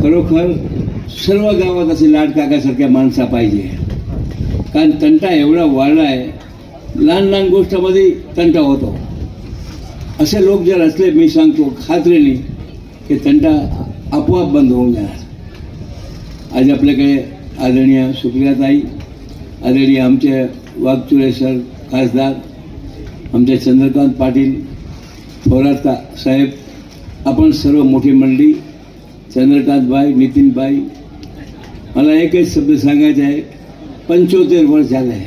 खरोखर सर्व गावात असे लाड काकासारख्या माणसा पाहिजे. कारण तंटा एवढा वाढला आहे, लहान लहान गोष्टीमध्ये तंटा होतो. असे लोक जर असले, मी सांगतो खात्रीने की तंटा आपोआप बंद होऊन जाणार. आज आपल्याकडे आदरणीय सुप्रियाताई, आदरणीय आमचे वागचुरे सर खासदार, आमचे चंद्रकांत पाटील, थोरात साहेब, आपण सर्व मोठी मंडळी, चंद्रकांतभाई, नितीनभाई, मला एकच शब्द सांगायचा आहे. 75 वर्ष झाले,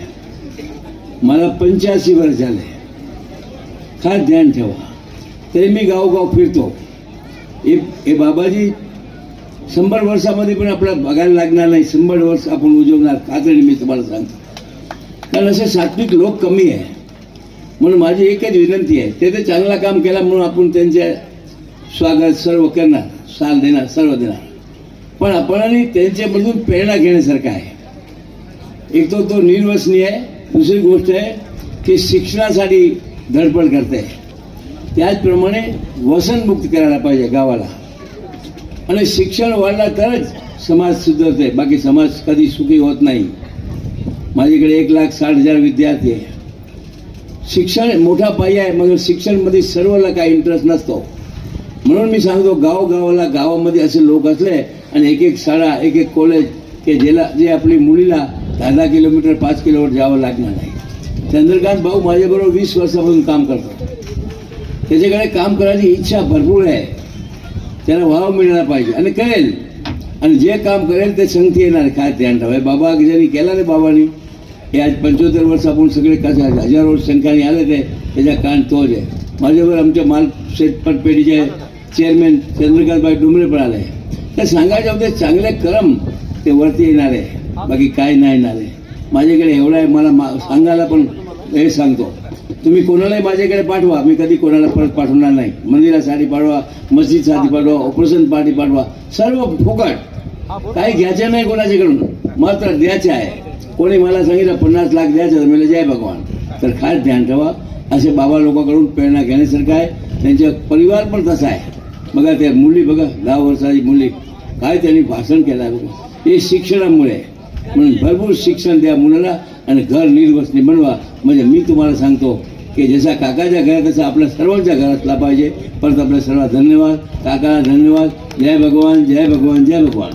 मला 85 वर्ष झाले. खास ध्यान ठेवा. तरी मी गावगाव फिरतो. हे बाबाजी 100 वर्षामध्ये पण आपल्याला बघायला लागणार नाही. 100 वर्ष आपण उजवणार खात्रीने, मी तुम्हाला सांगतो. कारण असे सात्विक लोक कमी आहे. म्हणून माझी एकच विनंती आहे, ते चांगला काम केला म्हणून आपण त्यांचे स्वागत सर्व करणार, साथ देणार, सर्व देणार. पण आपण त्यांच्यामधून प्रेरणा घेण्यासारखं आहे. एक तो निर्वसनीय आहे. दुसरी गोष्ट आहे की शिक्षणासाठी धडपड करते. त्याचप्रमाणे व्यसनमुक्त करायला पाहिजे गावाला. आणि शिक्षण वाढला तरच समाज सुधारते, बाकी समाज कधी सुखी होत नाही. माझ्याकडे 1,60,000 विद्यार्थी आहे. शिक्षण मोठा पाहिजे आहे, मग शिक्षणमध्ये सर्वला काही इंटरेस्ट नसतो. म्हणून मी सांगतो, गावाला गावामध्ये असे लोक असले आणि एक शाळा, एक कॉलेज की जे आपली मुलीला 10 किलोमीटर 5 किलोमीटर जावं लागणार नाही. चंद्रकांत भाऊ माझ्याबरोबर 20 वर्षापासून काम करतो. त्याच्याकडे काम करायची इच्छा भरपूर आहे. त्याला वाव मिळाला पाहिजे आणि करेल. आणि जे काम करेल ते संगती येणार. काय ध्यान ठेवा. बाबा ज्यांनी केला रे, बाबांनी हे आज 75 वर्ष आपण सगळे कसं हजारो संख्याने आले ते, त्याच्या कान तोच आहे. माझ्यावर आमच्या माल शेतपट पेढीचे चेअरमॅन चंद्रकांतभाई डुमरे पण आले. तर सांगायचं होते, चांगले कर्म ते वरती येणार आहे, बाकी काय नाही येणार आहे. माझ्याकडे एवढा आहे, मला सांगायला पण हे सांगतो. तुम्ही कोणालाही माझ्याकडे पाठवा, मी कधी कोणाला परत पाठवणार नाही. मंदिरासाठी पाठवा, मस्जिदसाठी पाठवा, ऑपरेशन पाठी पाठवा, सर्व फुकट. काही घ्यायचं नाही कोणाच्याकडून, मात्र द्यायचे आहे. कोणी मला सांगितलं 50 लाख द्यायचं तर मला जय भगवान. तर खास ध्यान ठेवा. असे बाबा लोकांकडून प्रेरणा घेण्यासारखं आहे. त्यांचा परिवार पण तसा आहे. बघा त्या मुली, बघा 10 वर्षाची मुली, काय त्यांनी भाषण केलं आहे बघा. हे शिक्षणामुळे. म्हणून भरपूर शिक्षण द्या मुलाला आणि घर निर्वसनी बनवा. म्हणजे मी तुम्हाला सांगतो की जसा काकाच्या घरात तसा आपल्या सर्वांच्या घरात असला पाहिजे. परत आपल्या सर्व धन्यवाद. काकाला धन्यवाद. जय भगवान, जय भगवान, जय भगवान.